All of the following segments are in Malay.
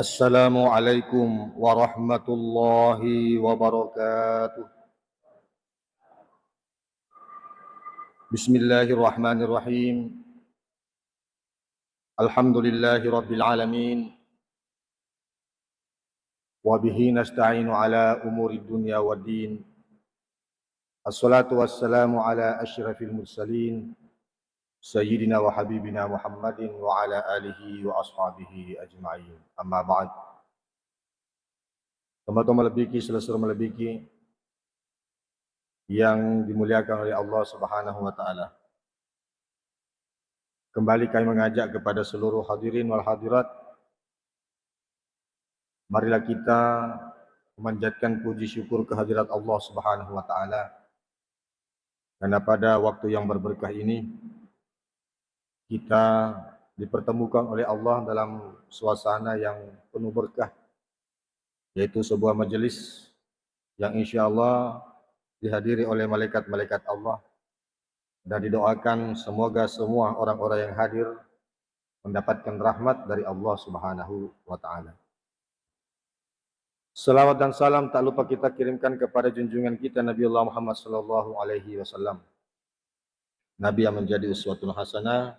Assalamualaikum warahmatullahi wabarakatuh. Bismillahirrahmanirrahim. Alhamdulillahi rabbil alamin. Wa bihi nasta'inu ala umuri dunya waddin. Assalatu wassalamu ala asyrafil mursalin Sayyidina wa habibina Muhammadin wa ala alihi wa ashabihi ajma'in. Amma ba'd. Teman-teman melebiki, selesai melebiki yang dimuliakan oleh Allah Subhanahu wa taala. Kembali kami mengajak kepada seluruh hadirin wal hadirat, marilah kita memanjatkan puji syukur kehadirat Allah Subhanahu wa taala. Karena pada waktu yang berberkah ini kita dipertemukan oleh Allah dalam suasana yang penuh berkah, yaitu sebuah majelis yang insyaallah dihadiri oleh malaikat-malaikat Allah, dan didoakan semoga semua orang-orang yang hadir mendapatkan rahmat dari Allah Subhanahu wa taala. Salawat dan salam tak lupa kita kirimkan kepada junjungan kita Nabi Allah Muhammad sallallahu alaihi wasallam. Nabi yang menjadi uswatun hasanah,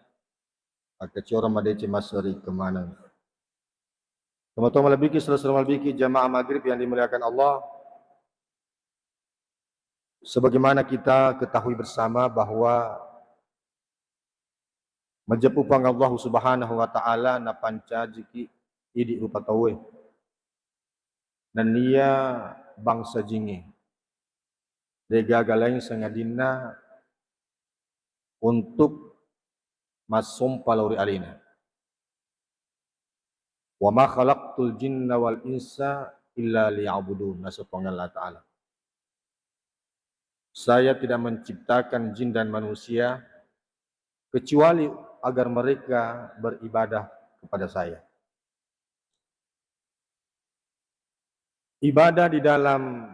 akecora madeci masari kemana. Teman-teman lebih selesai malbiki jamaah maghrib yang dimuliakan Allah. Sebagaimana kita ketahui bersama bahwa menjepupang Allah Subhanahu wa taala na panca jiki idi rupa tawe. Dan dia bangsa jingi. Dega galeng sengadina untuk masum palori alina. Wa ma khalaqtul jinna wal insa illa liya'budun. Nasabang Allah Ta'ala. Saya tidak menciptakan jin dan manusia kecuali agar mereka beribadah kepada saya. Ibadah di dalam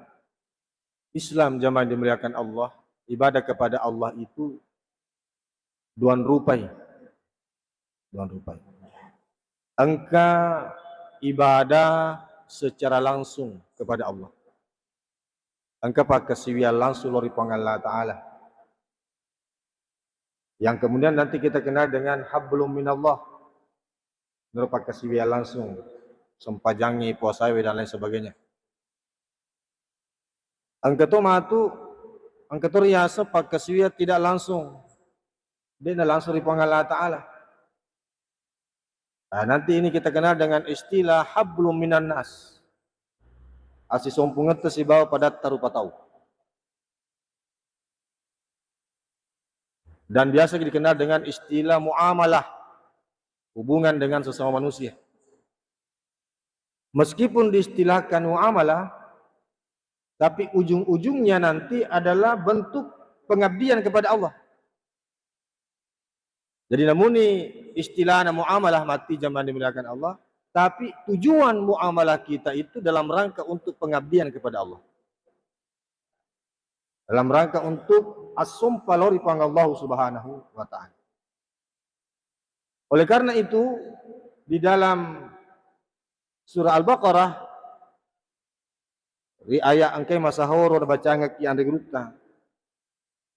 Islam jamaah dimuliakan Allah, ibadah kepada Allah itu duan rupai. Engka ibadah secara langsung kepada Allah. Engka pakasiwian langsung lori Allah Ta'ala. Yang kemudian nanti kita kenal dengan hablum minallah. Menurut pakasiwian langsung. Sempajangi, puasawi dan lain sebagainya. Engka tu matu, engka tu riasa pakasiwian tidak langsung. Dia langsung lori Allah Ta'ala. Nah, nanti ini kita kenal dengan istilah hablum minan nas. Asi sompungan tersibawa pada tarupa tahu. Dan biasa dikenal dengan istilah muamalah, hubungan dengan sesama manusia. Meskipun diistilahkan muamalah, tapi ujung-ujungnya nanti adalah bentuk pengabdian kepada Allah. Jadi namun istilah muamalah mati zaman dimuliakan Allah, tapi tujuan muamalah kita itu dalam rangka untuk pengabdian kepada Allah. Dalam rangka untuk as-sumpah lori pang Allah Subhanahu wa ta'ala. Oleh karena itu, di dalam surah Al-Baqarah, di ayat angkai masahoro da bacanga ki ande grupta.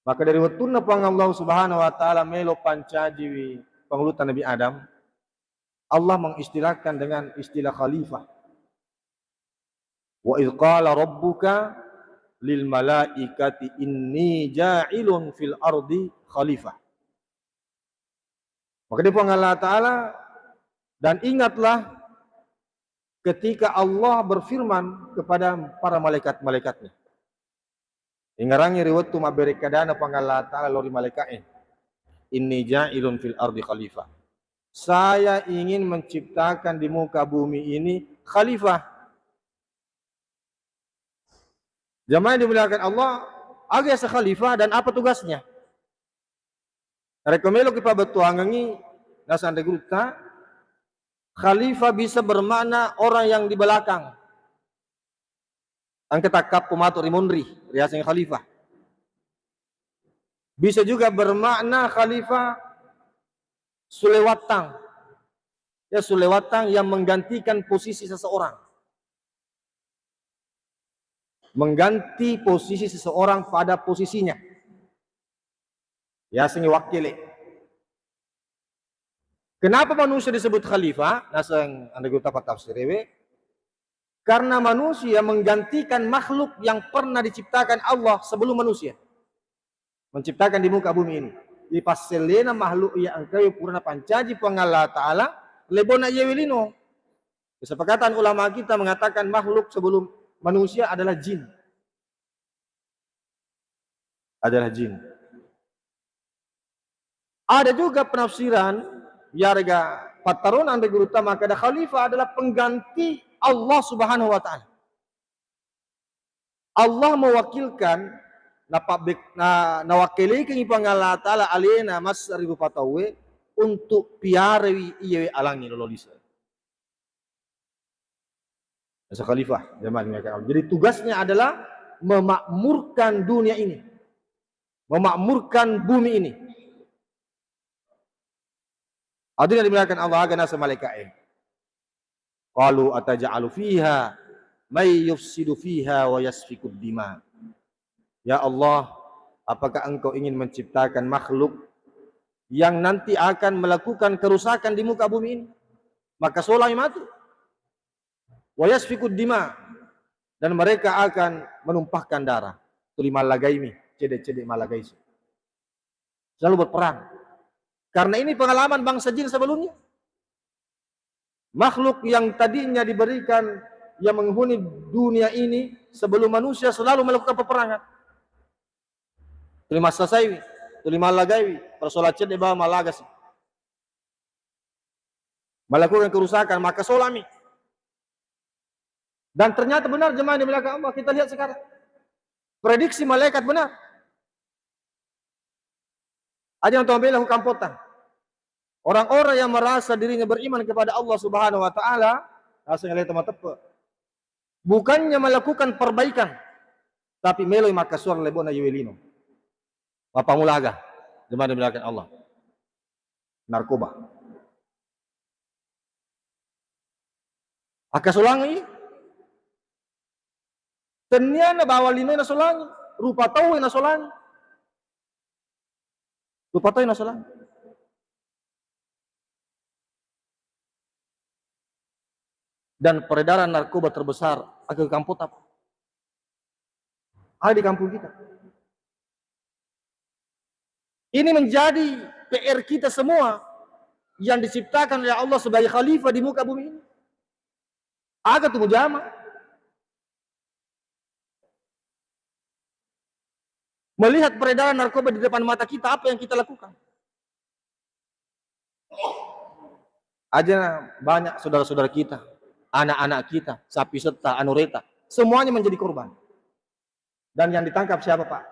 Maka dari watuna pang Allah Subhanahu wa ta'ala melo pancaji pangulutan Nabi Adam, Allah mengistilahkan dengan istilah khalifah. Wa idh qala rabbuka lil malaikati inni ja'ilun fil ardi khalifah. Maka dia Allah Ta'ala, dan ingatlah ketika Allah berfirman kepada para malaikat-malaikatnya. Ingarangi riwayat tu maberekadana pang Allah Ta'ala lori malaikatnya. Inni ja'ilun fil ardi khalifah. Saya ingin menciptakan di muka bumi ini khalifah. Jamaah dimuliakan Allah, agak sekhalifah dan apa tugasnya? Rekomelo kita betuangangi nasan regruta, khalifah bisa bermakna orang yang di belakang. Ang ketakap pumato rimunri, riasing khalifah. Bisa juga bermakna khalifah sulewatang. ya sulewatang yang menggantikan posisi seseorang. Mengganti posisi seseorang pada posisinya. Ya sengi wakili. Kenapa manusia disebut khalifah? Nasang anda guta tafsir ewe. Karena manusia menggantikan makhluk yang pernah diciptakan Allah sebelum manusia menciptakan di muka bumi ini. Di paselena makhluk yang engkau purna pancaji pangala ta'ala lebona yewilino. Kesepakatan ulama kita mengatakan makhluk sebelum manusia adalah jin. Adalah jin. Ada juga penafsiran yarga pataron anda guru utama kada khalifah adalah pengganti Allah Subhanahu wa taala. Allah mewakilkan nawakili kang ipangala taala alena mas ribu patawe untuk piarawi iye alangi lolisa. Masa khalifah zaman mereka. Jadi tugasnya adalah memakmurkan dunia ini. Memakmurkan bumi ini. Hadirin dimuliakan Allah agana malaikat. Qalu ataj'alu fiha may yufsidu fiha wa yasfikud dima. Ya Allah, apakah engkau ingin menciptakan makhluk yang nanti akan melakukan kerusakan di muka bumi ini? Maka solai matu. Wa yasfikud dima, dan mereka akan menumpahkan darah. Tulima lagaimi, cedek-cedek malagaisi. Selalu berperang. Karena ini pengalaman bangsa jin sebelumnya. Makhluk yang tadinya diberikan yang menghuni dunia ini sebelum manusia selalu melakukan peperangan. Tulima sasaiwi, tulima lagaiwi, persolat cedek bawa malagas. Melakukan kerusakan, maka solami. Dan ternyata benar jemaah di belakang Allah. Kita lihat sekarang. Prediksi malaikat benar. Ada yang tuan bilang hukam potang. Orang-orang yang merasa dirinya beriman kepada Allah Subhanahu wa taala, rasanya lihat teman-teman. Bukannya melakukan perbaikan, tapi meloi makasur lebona yuwelino. Bapak mulaga, jemaah di belakang Allah. Narkoba. Akasulangi. Ternyata bawa lino na solangi, rupa tahu na solangi. Rupa tahu na solangi. Dan peredaran narkoba terbesar agak kampung apa? Ada di kampung kita. Ini menjadi PR kita semua yang diciptakan oleh Allah sebagai khalifah di muka bumi ini. Agak tuh mujama. Melihat peredaran narkoba di depan mata kita, apa yang kita lakukan? Aja banyak saudara-saudara kita, anak-anak kita, sapi serta anureta, semuanya menjadi korban. Dan yang ditangkap siapa, Pak?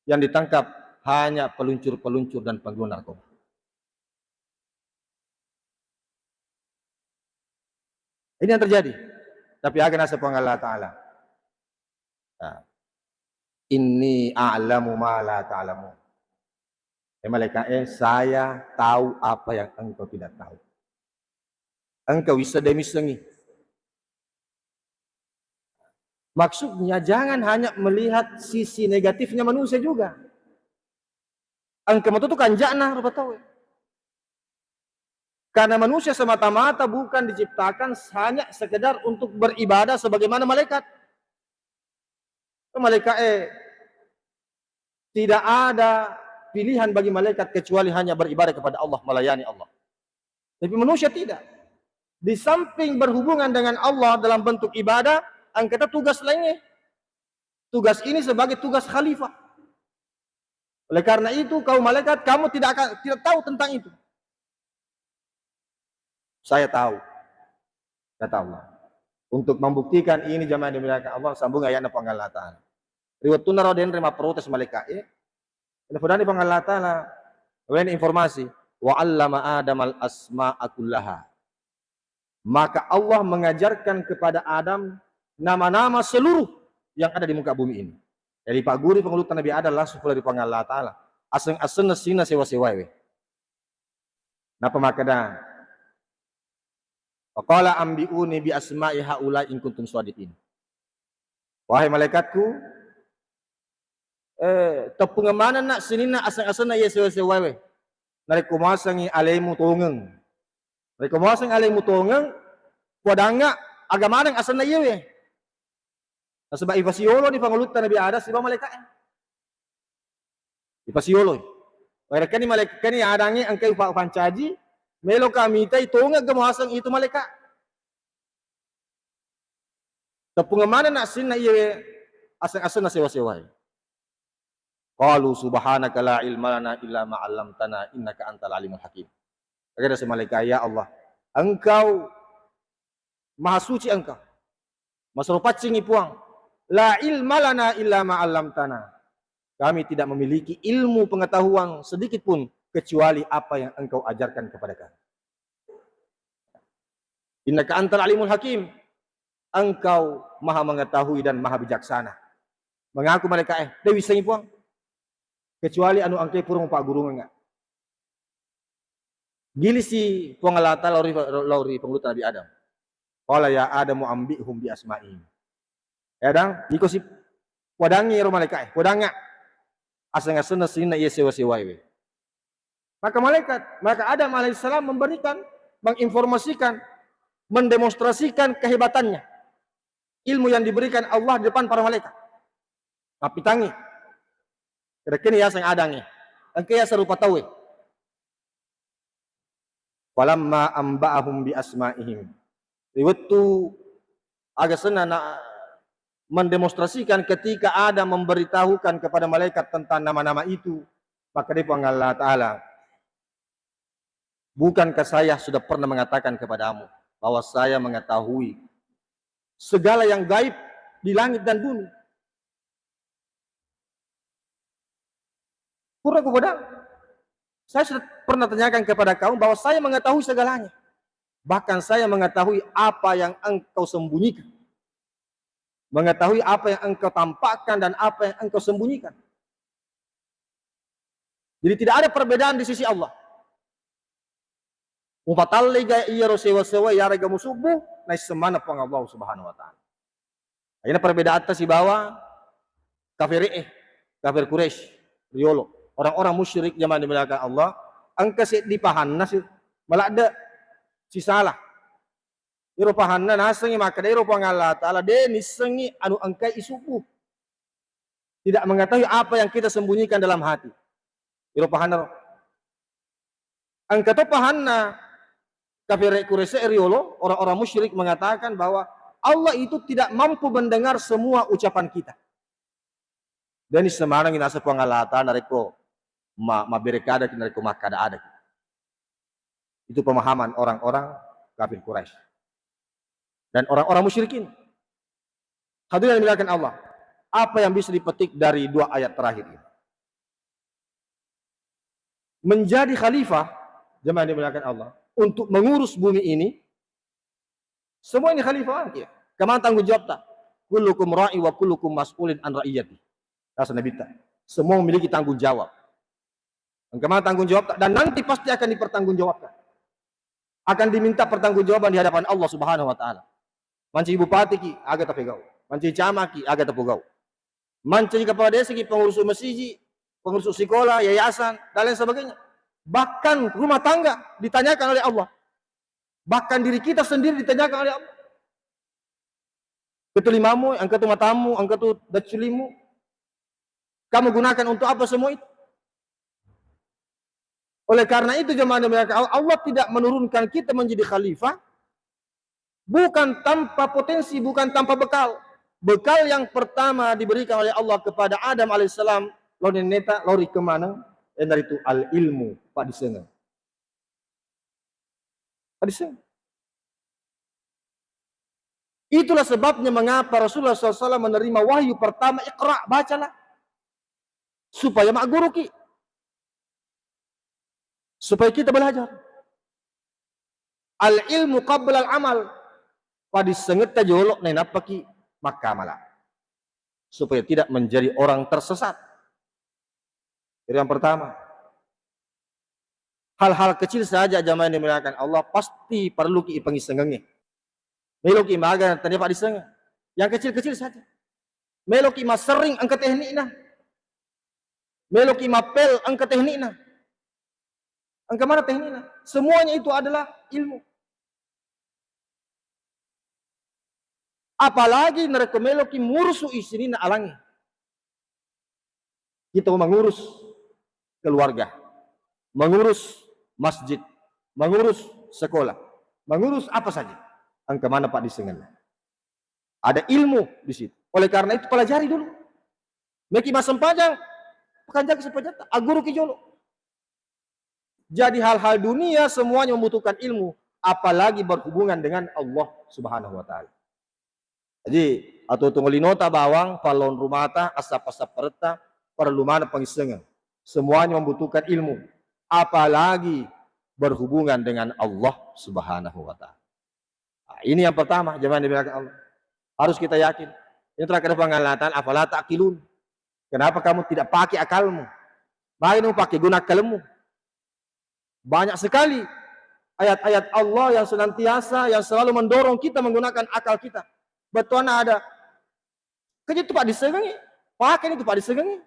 Yang ditangkap hanya peluncur-peluncur dan pengguna narkoba. Ini yang terjadi. Tapi akan nasa Allah Ta'ala. Inni a'lamu ma la ta'lamu. Malaikat, saya tahu apa yang engkau tidak tahu. Engkau bisa demi sengi. Maksudnya jangan hanya melihat sisi negatifnya manusia juga. Engkau itu kan jana, rupa tahu. Karena manusia semata-mata bukan diciptakan hanya sekedar untuk beribadah sebagaimana malaikat. Malaikat tidak ada pilihan bagi malaikat kecuali hanya beribadah kepada Allah, melayani Allah. Tapi manusia tidak. Di samping berhubungan dengan Allah dalam bentuk ibadah, angkata tugas lainnya. Tugas ini sebagai tugas khalifah. Oleh karena itu, kaum malaikat, kamu tidak tahu tentang itu. Saya tahu, kata Allah. Untuk membuktikan ini jamaah dimuliakan Allah, sambung ayatnya pengalatan. Riwayatuna raden rema protes malaikat. Teleponani pengalatan, lain informasi. Wa 'allama Adamal asma'a kullaha. Maka Allah mengajarkan kepada Adam nama-nama seluruh yang ada di muka bumi ini. Dari Pak Guru pengelutan Nabi Adam langsung dari pengalatan Ta'ala. Aseng-aseng sina sewa-sewa. Napa makada Wa qala ambiuni bi asma'i haula in kuntum shadiqin. Wahai malaikatku, tepung mana nak sinina asang-asana ye sewa-sewawe. Nari kumasangi alemu tongeng. Nari kumasang alemu tongeng, podanga agama nang asana ye. Sebab ipasiolo ni pangulutan Nabi ada sebab malaikat. Ipasiolo. Mereka ni malaikat ni adangi angkai pancaji, melo kami tai tonga gemasang itu malaikat. Tepung mana nak sinna ye asang-asana sewa-sewa. Qalu subhanaka la ilma lana illa ma 'allamtana innaka antal alimul hakim. Kata si malaikat, ya Allah, Engkau Maha suci Engkau. Masrupat singi puang. La ilma lana illa ma 'allamtana. Kami tidak memiliki ilmu pengetahuan sedikit pun kecuali apa yang Engkau ajarkan kepada kami. Innaka antal alimul hakim. Engkau Maha mengetahui dan Maha bijaksana. Mengaku malaikat dewi singi puang. Kecuali anu angke purung pak guru enggak. Gili si pengalata lauri penglutan Nabi Adam. Qala ya Adamu ambihum bi asma'ihim. Adam iko si wadangi ro malaikat, wadanga asang-asana sinna ye sewa-sewa we. Maka Adam alaihissalam memberikan, menginformasikan, mendemonstrasikan kehebatannya. Ilmu yang diberikan Allah di depan para malaikat. Tapi tangi kira-kira ya sang adangnya. Engke ya serupa tahu. Walamma amba'ahum bi asma'ihim. Riwayatu agasana mendemonstrasikan ketika Adam memberitahukan kepada malaikat tentang nama-nama itu, maka dia panggil Allah Ta'ala. Bukankah saya sudah pernah mengatakan kepadamu bahwa saya mengetahui segala yang gaib di langit dan bumi. Pura kepada saya sudah pernah tanyakan kepada kamu bahwa saya mengetahui segalanya. Bahkan saya mengetahui apa yang engkau sembunyikan. Mengetahui apa yang engkau tampakkan dan apa yang engkau sembunyikan. Jadi tidak ada perbedaan di sisi Allah. Upatalli ga iya sewa-sewa ya rega musubuh na semana pang Allah Subhanahu wa taala. Ayeuna perbedaan si bawa kafir Quraisy, riolo. Orang-orang musyrik zaman dimuliakan Allah, angka si dipahanna si malah ada si salah. Iro pahanna nasengi maka iro pangala taala de nisengi anu angka isupu. Tidak mengetahui apa yang kita sembunyikan dalam hati. Iro pahanna. Angka to pahanna kafir Quraisy riolo, orang-orang musyrik mengatakan bahwa Allah itu tidak mampu mendengar semua ucapan kita. Dan semarang ina sa pangalata nareko maberekada kinareko makada ada. Itu pemahaman orang-orang kafir Quraisy dan orang-orang musyrikin. Hadirin yang dimuliakan Allah, apa yang bisa dipetik dari dua ayat terakhir ini? Menjadi khalifah, jemaah yang dimuliakan Allah, untuk mengurus bumi ini, semua ini khalifah ya. Kemana tanggung jawab tak? Kullukum ra'i wa kullukum mas'ulin an ra'iyati. Kata Nabi ta. Semua memiliki tanggung jawab. Kemana tanggung jawab tak? Dan nanti pasti akan dipertanggungjawabkan. Akan diminta pertanggungjawaban di hadapan Allah Subhanahu wa taala. Manci bupati ki aga tapegau. Manci camat ki aga tapegau. Manci kepala desa ki pengurus masjid, pengurus sekolah, yayasan dan lain sebagainya. Bahkan rumah tangga ditanyakan oleh Allah. Bahkan diri kita sendiri ditanyakan oleh Allah. Ketulimamu, angkatu matamu, angkatu daculimu. Kamu gunakan untuk apa semua itu? Oleh karena itu jemaah Allah tidak menurunkan kita menjadi khalifah bukan tanpa potensi, bukan tanpa bekal. Bekal yang pertama diberikan oleh Allah kepada Adam alaihissalam, lalu neta lori kemana? Dari itu al ilmu pak disengat. Pak disengat. Itulah sebabnya mengapa Rasulullah SAW menerima wahyu pertama, Iqra, bacalah supaya mak guru ki. Supaya kita belajar. Al ilmu qabla al amal. Padi senget ta jolok na napaki maka malah. Supaya tidak menjadi orang tersesat. Itu yang pertama. Hal-hal kecil saja jamaah yang dimuliakan Allah pasti perlu ki pengisengenge. Melo ki maga tadi Pak diseng. Yang kecil-kecil saja. Melo ki sering angkat teknikna. Melo ki mapel angkat teknikna. Angka mana teknikna? Semuanya itu adalah ilmu. Apalagi mereka melo ki murusu isinina alangi. Kita mengurus keluarga, mengurus masjid, mengurus sekolah, mengurus apa saja. Angka mana Pak disengan? Ada ilmu di situ. Oleh karena itu pelajari dulu. Meki masam panjang, pekan jaga sepajat, aguru kijolo. Jadi hal-hal dunia semuanya membutuhkan ilmu, apalagi berhubungan dengan Allah Subhanahu wa taala. Jadi atau tunggulinota bawang, palon rumata, asap-asap pereta, perlu mana pengisengan. Semuanya membutuhkan ilmu, apalagi berhubungan dengan Allah Subhanahu wa taala. Nah, ini yang pertama, jemaah dimuliakan Allah. Harus kita yakin. Ini terakhir pengalatan, afala ta'qilun. Kenapa kamu tidak pakai akalmu? Mari kamu pakai guna akalmu. Banyak sekali ayat-ayat Allah yang senantiasa, yang selalu mendorong kita menggunakan akal kita. Betul ada. Kerja itu Pak disegengi. Pakai itu Pak disegengi.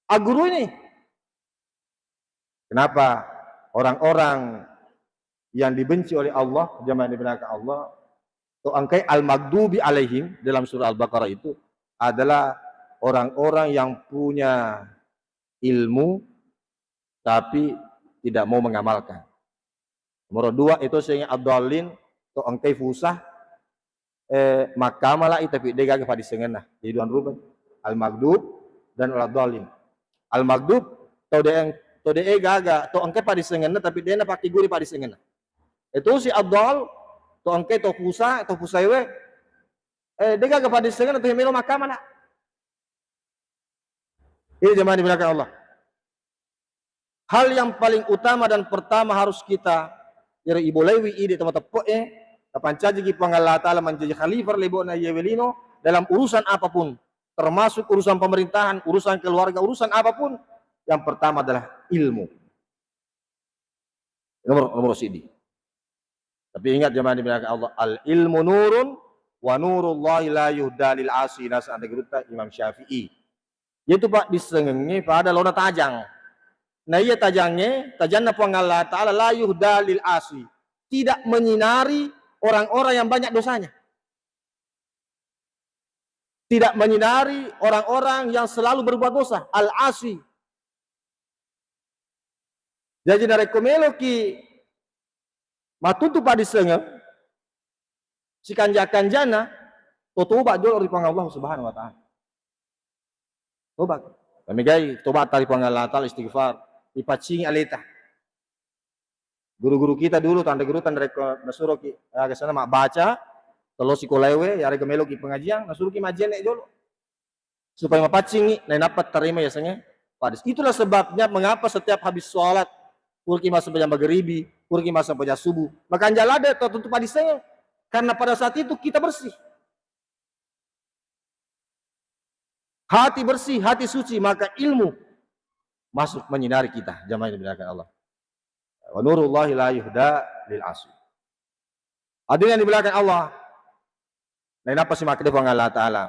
Aguru ini. Kenapa orang-orang yang dibenci oleh Allah, jamaah dibenarkan Allah, atau angkai al-maghdubi alaihim dalam surah Al-Baqarah itu adalah orang-orang yang punya ilmu tapi tidak mau mengamalkan. Nomor dua itu sehingga ad-dallin atau angkai fusah maka malah itu tapi dia gak pada sengena. Jadi dua rubah al-maghdub dan al-dallin. Al-maghdub to de gaga to angkai pada sengena tapi dia na pakai guri pada sengena. Itu si ad-dall to angkai to fusaiwe dia gak pada sengena to himelo maka malah. Ini jemaah dimuliakan Allah. Hal yang paling utama dan pertama harus kita dari ibolewi ide teman-teman pancaji Allah Ta'ala menjadi khalifah lebona yewelino dalam urusan apapun, termasuk urusan pemerintahan, urusan keluarga, urusan apapun, yang pertama adalah ilmu. Nomor sidi. Tapi ingat jemaah dimuliakan Allah, al ilmu nurun wa nurullahi la yuhda lil asi nas antageruta Imam Syafi'i. Yaitu Pak disengengi pada lona tajang. Nah iya tajangnya Allah Ta'ala la yuhda lil asi. Tidak menyinari orang-orang yang banyak dosanya. Tidak menyinari orang-orang yang selalu berbuat dosa. Al-asi. Jadi dari komelo ki matutu pada sengeng si kanjana tobat dulu dari Allah Subhanahu wa taala. Tobat. Kami gai tobat dari Allah Ta'ala istighfar, ipacingi alita. Guru-guru kita dulu tanda nasuruh ki ke sana mak baca kalau sikolewe ya rega melo ki pengajian nasuruh ki majian dulu supaya mapacingi lain dapat terima ya senge padis. Itulah sebabnya mengapa setiap habis sholat urki masuk pada maghribi, urki masuk pada subuh maka anjalada tentu padis senge karena pada saat itu kita bersih, hati bersih, hati suci, maka ilmu masuk menyinari kita. Jamaah yang dimuliakan Allah. Wa nurullahi la yuhda lil asli. Hadirin yang dimuliakan Allah. Lain apa sih makna Allah Ta'ala?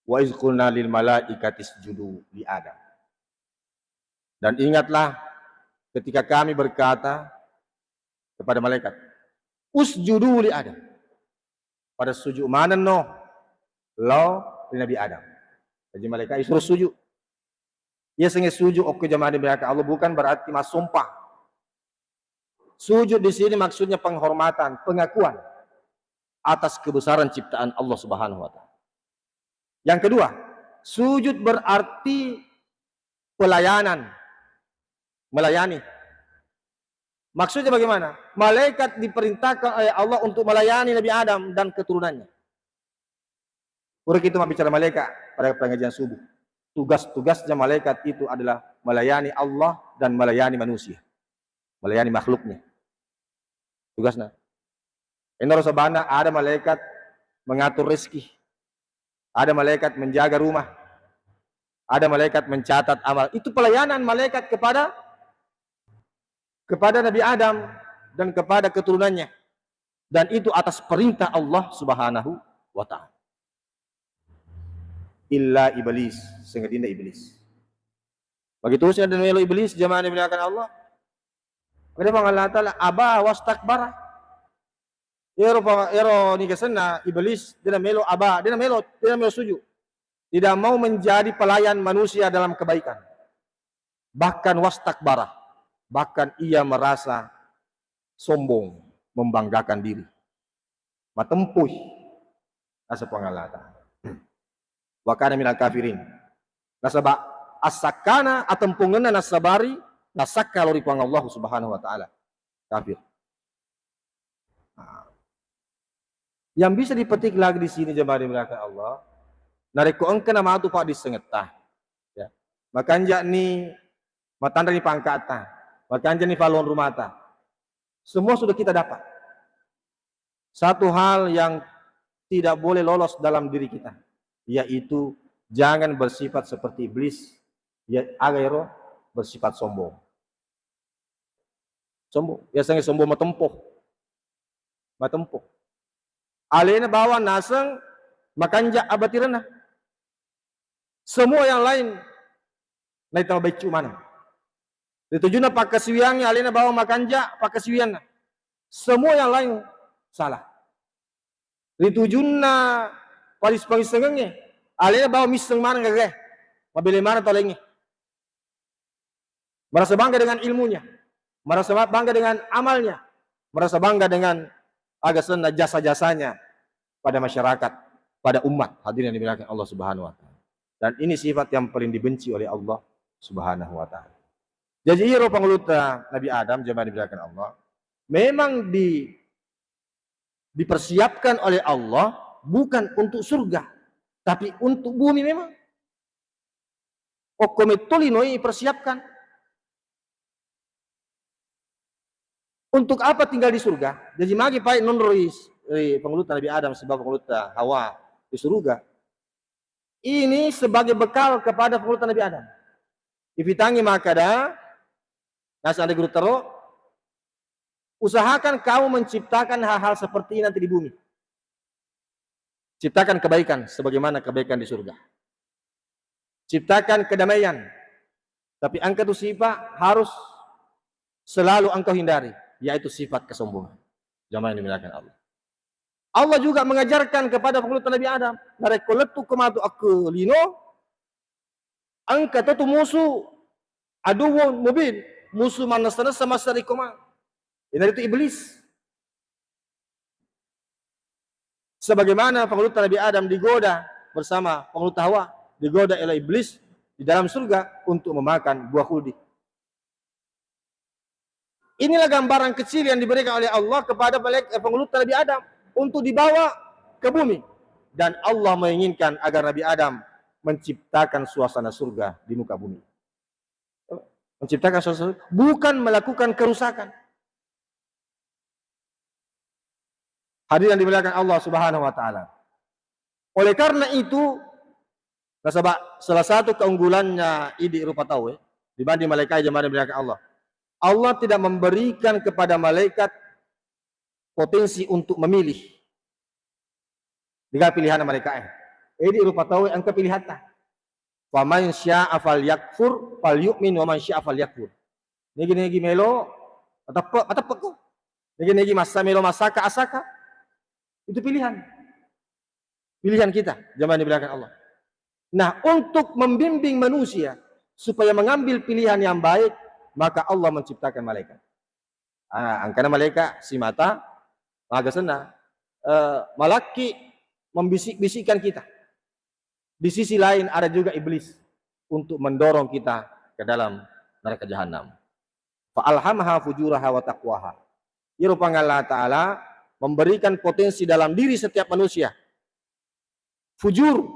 Wa iz qulna lil malaikati isjudu li Adam. Dan ingatlah ketika kami berkata kepada malaikat, usjudu li Adam. Pada sujud mana no? Lo di Nabi Adam. Jadi malaikat disuruh sujud. Ya sengaja sujud oke jamaah dimuliakan Allah bukan berarti mas sumpah. Sujud di sini maksudnya penghormatan, pengakuan atas kebesaran ciptaan Allah Subhanahu wa taala. Yang kedua, sujud berarti pelayanan, melayani. Maksudnya bagaimana? Malaikat diperintahkan oleh Allah untuk melayani Nabi Adam dan keturunannya. Kurang itu bicara malaikat pada pengajian subuh. Tugas-tugasnya malaikat itu adalah melayani Allah dan melayani manusia. Melayani makhluknya. Tugasnya. Ini sabana ada malaikat mengatur rezeki. Ada malaikat menjaga rumah. Ada malaikat mencatat amal. Itu pelayanan malaikat kepada kepada Nabi Adam dan kepada keturunannya, dan itu atas perintah Allah Subhanahu wa ta'ala. Illa iblis, sehingga dinda iblis. Begitu saya dan melo iblis jamaah dimuliakan Allah. Kenapa Allah Ta'ala aba wastakbara? Ero ni kesana iblis dia melo aba, dia melo sujud. Tidak mau menjadi pelayan manusia dalam kebaikan. Bahkan wastakbara, bahkan ia merasa sombong, membanggakan diri. Matempuh asa pangalata. Wa kana minal kafirin. Nasaba asakana atempungeuna nasabari nasakka lori pang Allah Subhanahu wa taala. Kafir. Yang bisa dipetik lagi di sini jemaah dimuliakan Allah. Nareko engke nama atu pak disengetah. Ya. Makanja ni matanda ni pangkata. Makanja ni falon rumata. Semua sudah kita dapat. Satu hal yang tidak boleh lolos dalam diri kita, yaitu jangan bersifat seperti iblis, ya agero bersifat sombong. Sombong, biasanya sombong matempuh. Alena bawa naseng makanja abatirana. Semua yang lain naik tambah baik mana. Ditujuna pakai siwiangnya alena bawa makanja pakai siwianna. Semua yang lain salah. Ditujuna palis sengengnya alena bawa miseng mana gak mabili mana tolengnya. Merasa bangga dengan ilmunya, merasa bangga dengan amalnya, merasa bangga dengan agasana jasa-jasanya pada masyarakat, pada umat hadirin yang dimuliakan Allah Subhanahu wa taala. Dan ini sifat yang paling dibenci oleh Allah Subhanahu wa taala. Jadi iro panguluta Nabi Adam jemaah dimuliakan Allah, memang dipersiapkan oleh Allah bukan untuk surga, tapi untuk bumi memang. Okometolino persiapkan. Untuk apa tinggal di surga? Jadi magi pai nonrois pengulutan Nabi Adam sebab pengulutan Hawa di surga. Ini sebagai bekal kepada pengulutan Nabi Adam. Ipitangi makada nasa ada guru tero, usahakan kau menciptakan hal-hal seperti ini nanti di bumi. Ciptakan kebaikan sebagaimana kebaikan di surga. Ciptakan kedamaian. Tapi angka itu sifat harus selalu engkau hindari, yaitu sifat kesombongan. Jamaah yang dimuliakan Allah. Allah juga mengajarkan kepada pengulutan Nabi Adam, narekoletu kematu aku lino, angka itu musuh, aduun mubin, musuh manasana sama sarikoma. Ini itu iblis. Sebagaimana pengulutan Nabi Adam digoda bersama pengulutan Hawa, digoda oleh iblis di dalam surga untuk memakan buah khuldi. Inilah gambaran kecil yang diberikan oleh Allah kepada pengulutan Nabi Adam untuk dibawa ke bumi. Dan Allah menginginkan agar Nabi Adam menciptakan suasana surga di muka bumi. Menciptakan suasana surga, bukan melakukan kerusakan. Hadirin yang dimuliakan Allah Subhanahu wa taala. Oleh karena itu, salah satu keunggulannya idi rupa tahu dibanding malaikat jemaah dimuliakan Allah. Allah tidak memberikan kepada malaikat potensi untuk memilih. Dengan pilihan mereka. Ini rupa tahu angka pilihan ta. Wa man syaa'a falyakfur falyu'min wa man syaa'a falyakfur. Negi melo atap ko. Negi masa melo masaka asaka. Itu pilihan. Pilihan kita jemaah dimuliakan Allah. Nah, untuk membimbing manusia supaya mengambil pilihan yang baik, maka Allah menciptakan malaikat. Angkana malaikat si mata magasana malaki membisik-bisikkan kita. Di sisi lain ada juga iblis untuk mendorong kita ke dalam neraka jahanam. Fa alhamaha fujuraha wa taqwaha. Ya Allah Ta'ala memberikan potensi dalam diri setiap manusia. Fujur,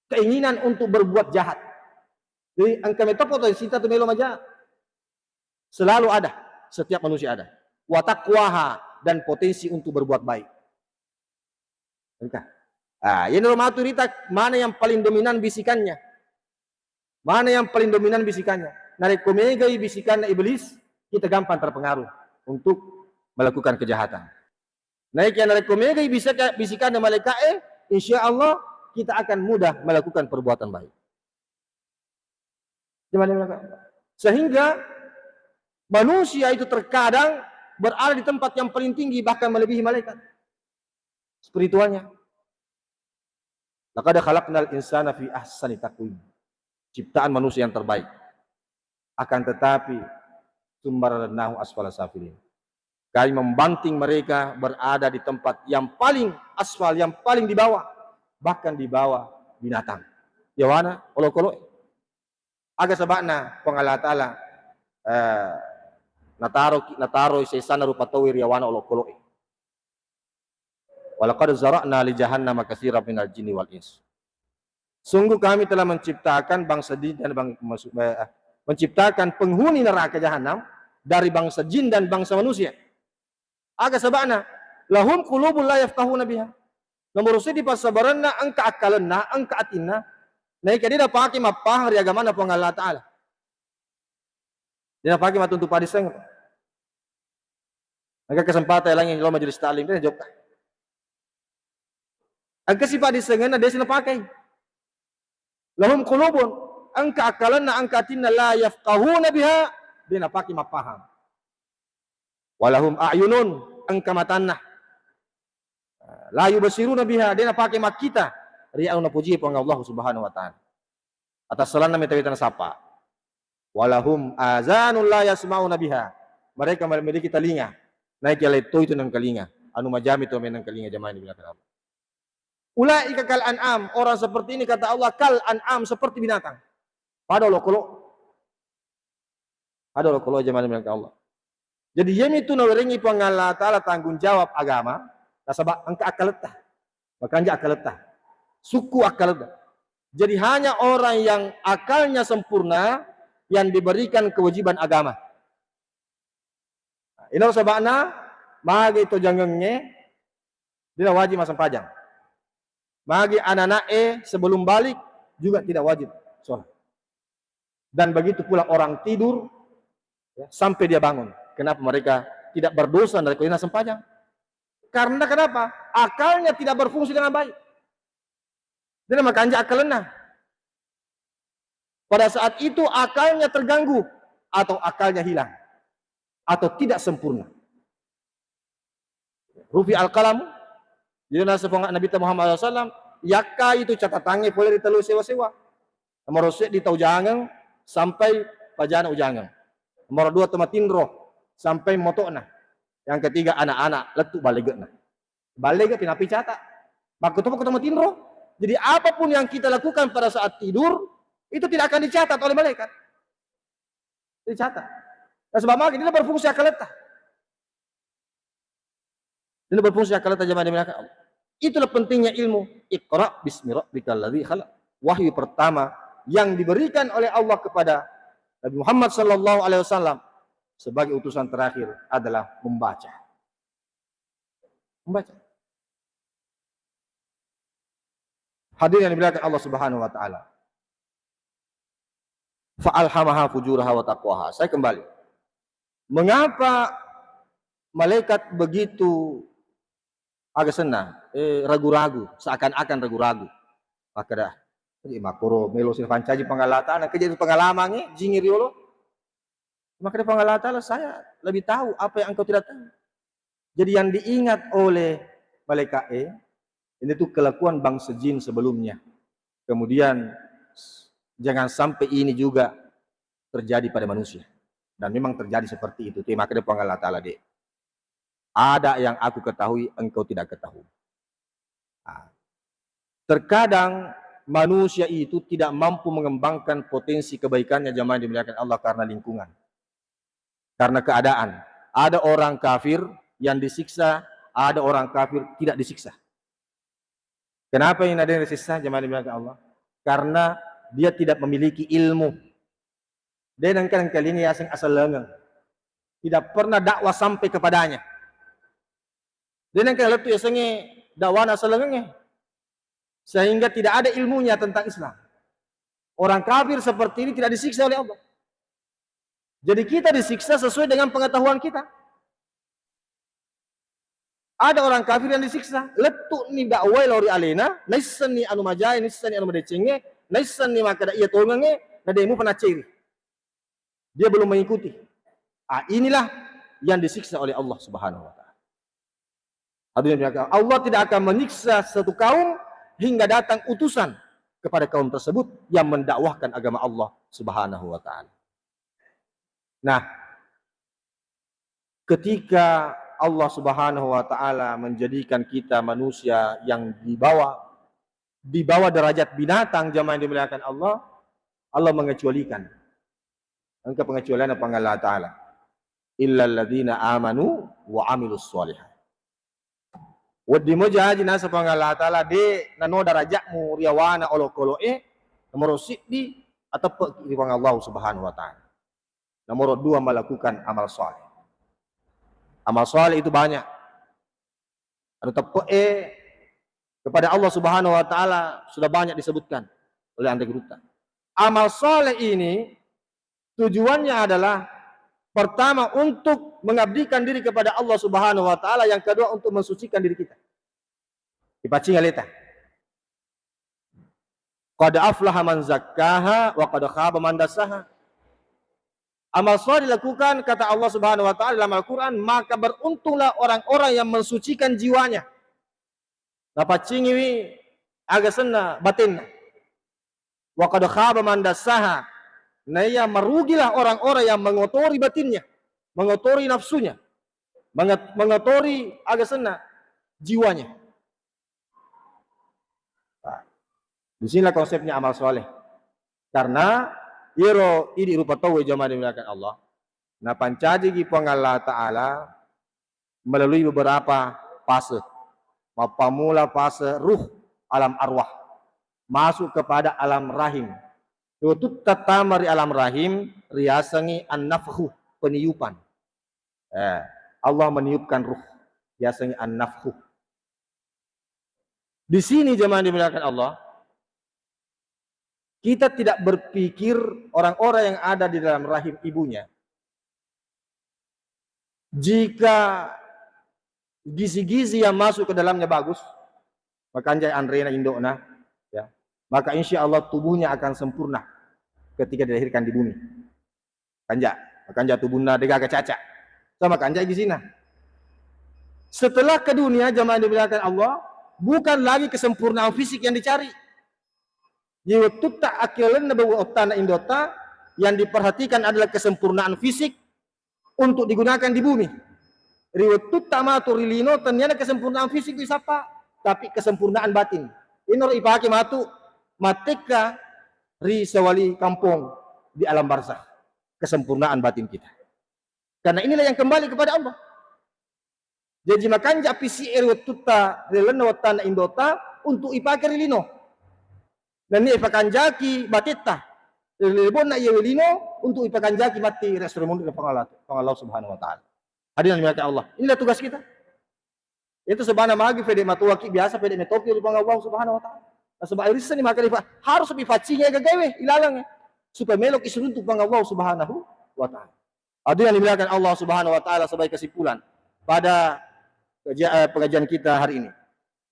keinginan untuk berbuat jahat. Jadi angka potensi kita tu melo maja selalu ada, setiap manusia ada. Wa taqwaha, dan potensi untuk berbuat baik. Engkau. Ini rumah turita mana yang paling dominan bisikannya? Mana yang paling dominan bisikannya? Narik komegai bisikan iblis kita gampang terpengaruh untuk melakukan kejahatan. Naik yang rekomendasi bisikan malaikat, insya Allah kita akan mudah melakukan perbuatan baik. Sehingga manusia itu terkadang berada di tempat yang paling tinggi, bahkan melebihi malaikat spiritualnya. Laqad khalaqnal insana fi ahsani taqwim. Ciptaan manusia yang terbaik. Akan tetapi sumbarnahu asfala safilin. Kami membanting mereka berada di tempat yang paling asfal, yang paling di bawah, bahkan di bawah binatang. Yawana olok-olok. Aga sabana Allah Taala nataro sesana rupa tawir yawana olok-olok. Walaqad zara'na li jahannama katsiran minal jinni wal ins. Sungguh kami telah menciptakan bangsa jin dan menciptakan penghuni neraka jahanam dari bangsa jin dan bangsa manusia. Aga sabana lahum qulubun la yafqahuna biha. Nomor sedi pasabaranna angka akalanna angka atinna. Naik dia pakai mapah ri agama na Allah Taala. Dia pakai matuntu padiseng. Maka kesempatan lang yang lo majelis ta'lim dia jawab. Ang kasipa di sengen na desi na pakai. Lahum qulubun angka akalanna angka atinna la yafqahuna biha, dia na pakai mapaham. Walahum a'yunun angka matanna la yubsiruna biha, dia na pakai makita. Ri'au na puji pang Allah Subhanahu wa taala. Atas salan na mitawita na sapa. Walahum azanul la yasma'una biha. Mereka memiliki telinga. Naik ya leto itu ng kalinga. Anu majami itu ng kalinga jamaah ini bilang Allah. Ulaika kal an'am, orang seperti ini kata Allah kal an'am, seperti binatang. Padahal kalau jamaah ini bilang Allah. Jadi yemi itu nawaringi pangala Taala tanggung jawab agama, nasabak angka akaletah. Makanya akaletah. Suku akaletah. Jadi hanya orang yang akalnya sempurna yang diberikan kewajiban agama. Ini sabana magi itu janggengnya dia wajib masang pajang. Magi anak-anak sebelum balik juga tidak wajib sholat. Dan begitu pula orang tidur ya, sampai dia bangun. Kenapa mereka tidak berdosa dari kelina sempajang? Karena kenapa? Akalnya tidak berfungsi dengan baik. Dia makanya akalnya. Pada saat itu akalnya terganggu atau akalnya hilang atau tidak sempurna. Rufi al-qalam. Jadi Nabi Muhammad SAW, yakka itu catatannya boleh ditelu sewa-sewa. Nomor satu di taujangan sampai pajana ujangan. Nomor dua tematin roh sampai motokna. Yang ketiga anak-anak letuk balegna. Balega pinapi catat. Maka itu tematin roh. Jadi apapun yang kita lakukan pada saat tidur itu tidak akan dicatat oleh malaikat. Dicatat. Nah, sebab itu dia berfungsi akal letah. Ini berfungsi akal jamaah dimiliki Allah. Itulah pentingnya ilmu. Iqra bismi rabbikal ladzi khalaq. Wahyu pertama yang diberikan oleh Allah kepada Nabi Muhammad sallallahu alaihi wasallam sebagai utusan terakhir adalah membaca. Membaca. Hadirin yang dimuliakan Allah Subhanahu wa taala. Fa'alhamaha fujuraha wa taqwaha. Saya kembali. Mengapa malaikat begitu agak senang, ragu-ragu, seakan-akan ragu-ragu. Maka dah, jadi makuro melosin fancaji pengalataan, kejadian pengalamannya, jingir yolo. Maka dari pengalataan saya lebih tahu apa yang engkau tidak tahu. Jadi yang diingat oleh malaikat ini tuh kelakuan bangsa jin sebelumnya. Kemudian jangan sampai ini juga terjadi pada manusia. Dan memang terjadi seperti itu. Maka dari pengalataan deh. Ada yang aku ketahui, engkau tidak ketahui. Nah, terkadang manusia itu tidak mampu mengembangkan potensi kebaikannya jamaah dimuliakan Allah karena lingkungan. Karena keadaan. Ada orang kafir yang disiksa, ada orang kafir tidak disiksa. Kenapa yang ada yang disiksa jamaah dimuliakan Allah? Karena dia tidak memiliki ilmu. Dia nangkan kalinya asing asal lengang. Tidak pernah dakwah sampai kepadanya. Dia nangkan letu asingnya dakwah asal lengang. Sehingga tidak ada ilmunya tentang Islam. Orang kafir seperti ini tidak disiksa oleh Allah. Jadi kita disiksa sesuai dengan pengetahuan kita. Ada orang kafir yang disiksa. Letuk ni dakwai lori alena, naisan ni anu majai, naisan ni anu madecenge, naisan ni maka ia tolonge, nademu pernah ciri. Dia belum mengikuti. Inilah yang disiksa oleh Allah Subhanahu wa taala. Allah tidak akan menyiksa satu kaum hingga datang utusan kepada kaum tersebut yang mendakwahkan agama Allah Subhanahu wa taala. Nah, ketika Allah Subhanahu wa taala menjadikan kita manusia yang di bawah derajat binatang, jamaah yang dimuliakan Allah, Allah mengecualikan. Angka pengecualian apa Allah taala? Illal ladzina amanu wa amilus sholihat. Wadi moja jina sa Allah taala de nano darajatmu riawana olokoloe nomor siddi atau di Allah Subhanahu wa taala. Nomor 2 melakukan amal saleh. Amal saleh itu banyak. Anu tepe kepada Allah Subhanahu wa taala sudah banyak disebutkan oleh Anda Geruta. Amal saleh ini tujuannya adalah pertama untuk mengabdikan diri kepada Allah Subhanahu wa taala, yang kedua untuk mensucikan diri kita. Dipaci ngaleta. Qad aflaha man zakkaha wa qad khaba man dassaha. Amal saleh dilakukan, kata Allah Subhanahu wa taala dalam Al-Qur'an, maka beruntunglah orang-orang yang mensucikan jiwanya. Dapat cingiwi agasana batinna. Wa qad khaba man dassaha. Naya merugilah orang-orang yang mengotori batinnya, mengotori nafsunya, mengotori agasana jiwanya. Nah, di sinilah konsepnya amal saleh. Karena iro ini rupa tahu jamaah dimuliakan Allah. Nah, pancaji ki Allah taala melalui beberapa fase. Pamula fase ruh, alam arwah, masuk kepada alam rahim. Itu tatamari alam rahim riasangi an-nafhu, peniupan. Allah meniupkan ruh, riasangi an-nafhu. Di sini jemaah dimuliakan Allah, kita tidak berpikir orang-orang yang ada di dalam rahim ibunya, jika gizi-gizi yang masuk ke dalamnya bagus, maka anjay Andrena Indona, ya, maka insya Allah tubuhnya akan sempurna ketika dilahirkan di bumi. Kanja tubuhnya dega kecaca, sama kanja gizinya. Setelah ke dunia, jamaah dimuliakan Allah, bukan lagi kesempurnaan fisik yang dicari. Yiwatutta akilan nabawa otana indota, yang diperhatikan adalah kesempurnaan fisik untuk digunakan di bumi. Riwatutta maturilino, ternyata kesempurnaan fisik itu siapa? Tapi kesempurnaan batin. Inor ipaki matu mateka ri sewali kampung di alam barzakh. Kesempurnaan batin kita. Karena inilah yang kembali kepada Allah. Jadi makanya pisi riwatutta rilena watana indota untuk ipaki rilino. Dan ini ipakan jaki batita. Lebon na yewelino untuk ipakan jaki mati restoran dengan Allah Subhanahu wa taala. Hadirin yang Allah. Inilah tugas kita. Itu sebenarnya magi fede matuaki biasa fede metopi di Allah Subhanahu wa taala. Sebab irisan ni maka harus dipacinya gagawe ilalangnya supaya melok isuruntuk Allah Subhanahu wa taala. Hadirin yang dimuliakan Allah Subhanahu wa taala, sebagai kesimpulan pada pengajian kita hari ini.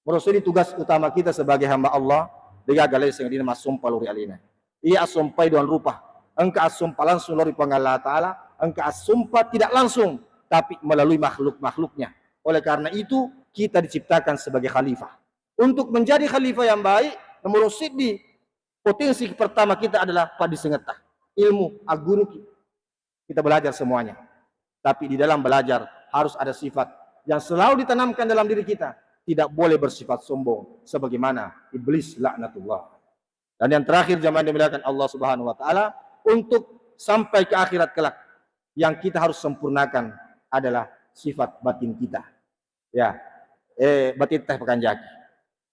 Menurut ini tugas utama kita sebagai hamba Allah digagalai sing dina masumpah lori alina. Ia asumpai dengan rupa. Engka asumpa langsung lori Allah taala, engka asumpa tidak langsung tapi melalui makhluk-makhluknya. Oleh karena itu kita diciptakan sebagai khalifah. Untuk menjadi khalifah yang baik, nomor siddi potensi pertama kita adalah padi sengetah, ilmu aguru kita belajar semuanya. Tapi di dalam belajar harus ada sifat yang selalu ditanamkan dalam diri kita. Tidak boleh bersifat sombong sebagaimana iblis laknatullah. Dan yang terakhir jamaah dimuliakan Allah Subhanahu wa taala, untuk sampai ke akhirat kelak yang kita harus sempurnakan adalah sifat batin kita. Ya, batin teh pekanjaki.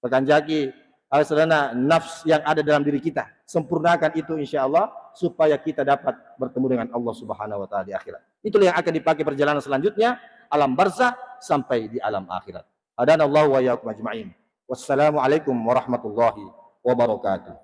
Pekanjaki al-salana nafs yang ada dalam diri kita. Sempurnakan itu insya Allah supaya kita dapat bertemu dengan Allah Subhanahu wa taala di akhirat. Itulah yang akan dipakai perjalanan selanjutnya, alam barzakh sampai di alam akhirat. Adanallahu wa iyyakum ajma'in. Wassalamualaikum warahmatullahi wabarakatuh.